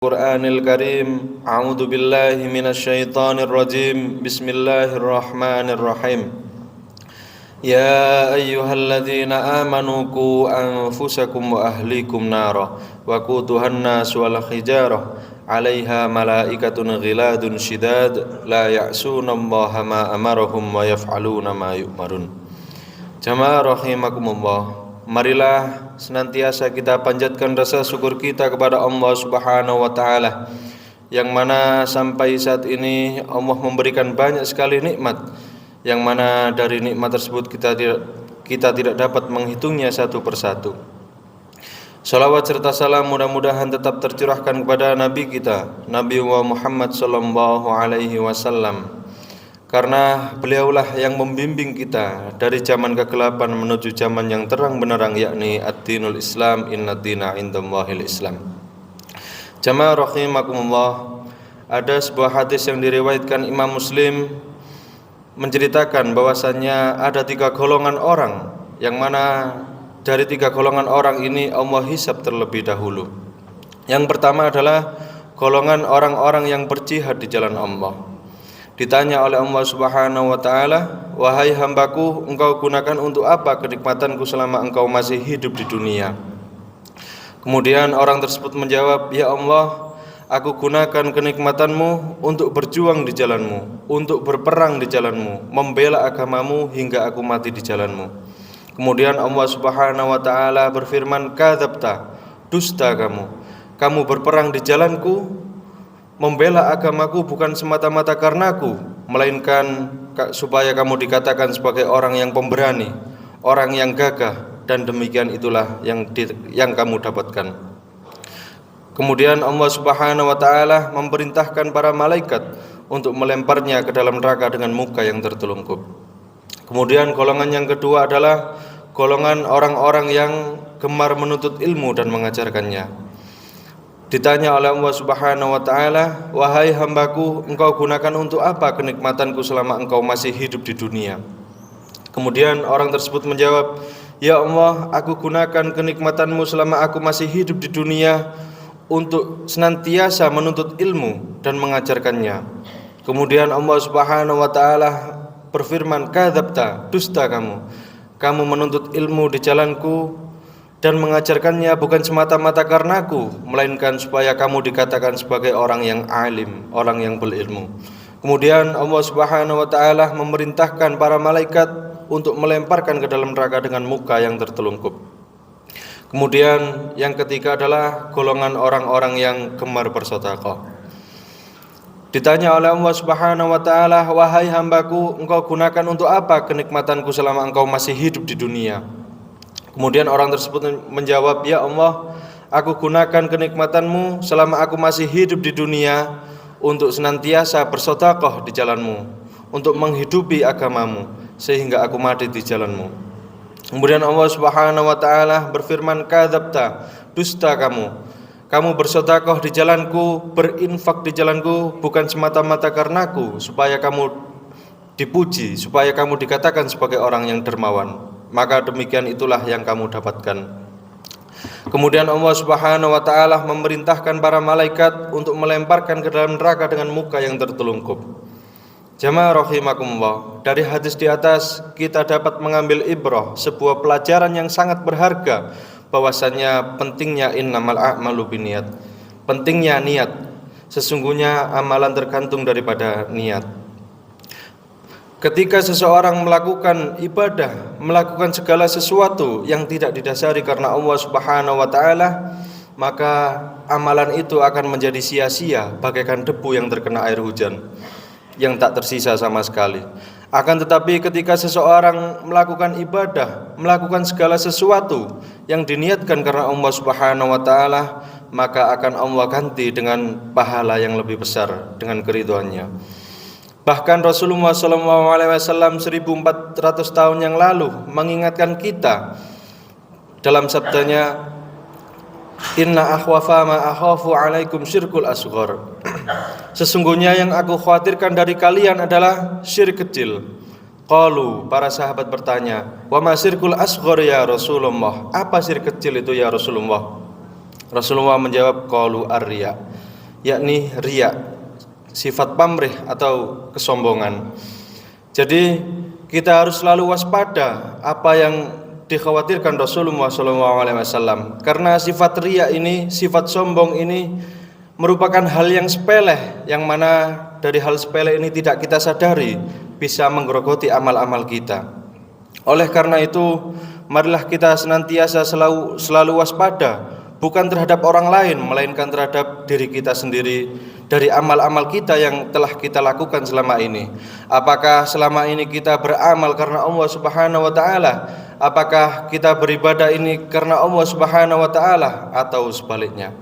Qur'anil Karim. A'udzu billahi minasyaitonir rajim. Bismillahirrahmanirrahim. Ya ayyuhalladzina amanu qu anfusakum wa ahlikum nara wa quduhan nas wal hijarah 'alaiha malaikatun ghiladun shidad la ya'sunallaha ma amarahum wa yaf'aluna ma yu'marun. Jamaah rahimakumullah. Marilah senantiasa kita panjatkan rasa syukur kita kepada Allah Subhanahu wa taala, yang mana sampai saat ini Allah memberikan banyak sekali nikmat, yang mana dari nikmat tersebut kita tidak dapat menghitungnya satu persatu. Salawat serta salam mudah-mudahan tetap tercurahkan kepada Nabi kita, Nabi Muhammad sallallahu alaihi wasallam, karena beliaulah yang membimbing kita dari zaman kegelapan menuju zaman yang terang benderang, yakni ad-dinul Islam, inna dina indallahil Islam. Jamaah rahimakumullah, ada sebuah hadis yang diriwayatkan Imam Muslim menceritakan bahwasannya ada 3 golongan orang, yang mana dari 3 golongan orang ini Allah hisab terlebih dahulu. Yang pertama adalah golongan orang-orang yang berjihad di jalan Allah. Ditanya oleh Allah Subhanahu wa taala, "Wahai hambaku, engkau gunakan untuk apa kenikmatanku selama engkau masih hidup di dunia?" Kemudian orang tersebut menjawab, "Ya Allah, aku gunakan kenikmatanmu untuk berjuang di jalanmu, untuk berperang di jalanmu, membela agamamu hingga aku mati di jalanmu." Kemudian Allah Subhanahu wa taala berfirman, "Kadzabta, dusta kamu. Kamu berperang di jalanku, membela agamaku bukan semata-mata karenaku, melainkan supaya kamu dikatakan sebagai orang yang pemberani, orang yang gagah, dan demikian itulah yang kamu dapatkan." Kemudian Allah Subhanahu wa taala memerintahkan para malaikat untuk melemparnya ke dalam neraka dengan muka yang tertelungkup. Kemudian golongan yang kedua adalah golongan orang-orang yang gemar menuntut ilmu dan mengajarkannya. Ditanya oleh Allah Subhanahu wa taala, "Wahai hambaku, engkau gunakan untuk apa kenikmatanku selama engkau masih hidup di dunia?" Kemudian orang tersebut menjawab, "Ya Allah, aku gunakan kenikmatanmu selama aku masih hidup di dunia untuk senantiasa menuntut ilmu dan mengajarkannya." Kemudian Allah Subhanahu wa taala berfirman, "Kadzabta, dusta kamu. Kamu menuntut ilmu di jalanku dan mengajarkannya bukan semata-mata karenaku, melainkan supaya kamu dikatakan sebagai orang yang alim, orang yang berilmu." Kemudian Allah Subhanahu wa taala memerintahkan para malaikat untuk melemparkan ke dalam neraka dengan muka yang tertelungkup. Kemudian yang ketiga adalah golongan orang-orang yang gemar bersedekah. Ditanya oleh Allah Subhanahu wa taala, "Wahai hambaku, engkau gunakan untuk apa kenikmatanku selama engkau masih hidup di dunia?" Kemudian orang tersebut menjawab, "Ya Allah, aku gunakan kenikmatanmu selama aku masih hidup di dunia untuk senantiasa bersedekah di jalanmu, untuk menghidupi agamamu sehingga aku mati di jalanmu." Kemudian Allah Subhanahu wa taala berfirman, "Kadzabta, dusta kamu. Kamu bersedekah di jalanku, berinfak di jalanku bukan semata-mata karenaku, supaya kamu dipuji, supaya kamu dikatakan sebagai orang yang dermawan. Maka demikian itulah yang kamu dapatkan." Kemudian Allah Subhanahu wa taala memerintahkan para malaikat untuk melemparkan ke dalam neraka dengan muka yang tertelungkup. Jamaah rahimakumullah, dari hadis di atas kita dapat mengambil ibrah, sebuah pelajaran yang sangat berharga, bahwasannya pentingnya innamal a'malu binniyat, pentingnya niat. Sesungguhnya amalan tergantung daripada niat. Ketika seseorang melakukan ibadah, melakukan segala sesuatu yang tidak didasari karena Allah Subhanahu wa taala, maka amalan itu akan menjadi sia-sia bagaikan debu yang terkena air hujan, yang tak tersisa sama sekali. Akan tetapi ketika seseorang melakukan ibadah, melakukan segala sesuatu yang diniatkan karena Allah Subhanahu wa taala, maka akan Allah ganti dengan pahala yang lebih besar dengan keridhoannya. Bahkan Rasulullah SAW 1400 tahun yang lalu mengingatkan kita dalam sabdanya, "Inna akhwafa ma akhafu alaikum syirkul asghar." Sesungguhnya yang aku khawatirkan dari kalian adalah syirik kecil. Qalu, para sahabat bertanya, "Wa ma syirkul asghar ya Rasulullah?" Apa syirik kecil itu ya Rasulullah? Rasulullah menjawab, "Qalu ar-riya." yakni riya, sifat pamrih atau kesombongan. Jadi kita harus selalu waspada apa yang dikhawatirkan Rasulullah SAW, karena sifat riya ini, sifat sombong ini merupakan hal yang sepele, yang mana dari hal sepele ini tidak kita sadari bisa menggerogoti amal-amal kita. Oleh karena itu, marilah kita senantiasa selalu waspada, bukan terhadap orang lain, melainkan terhadap diri kita sendiri, dari amal-amal kita yang telah kita lakukan selama ini. Apakah selama ini kita beramal karena Allah Subhanahu wa taala? Apakah kita beribadah ini karena Allah Subhanahu wa taala atau sebaliknya?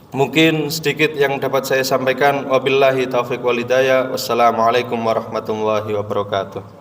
Mungkin sedikit yang dapat saya sampaikan. Wabillahi taufiq wal hidayah. Wassalamualaikum warahmatullahi wabarakatuh.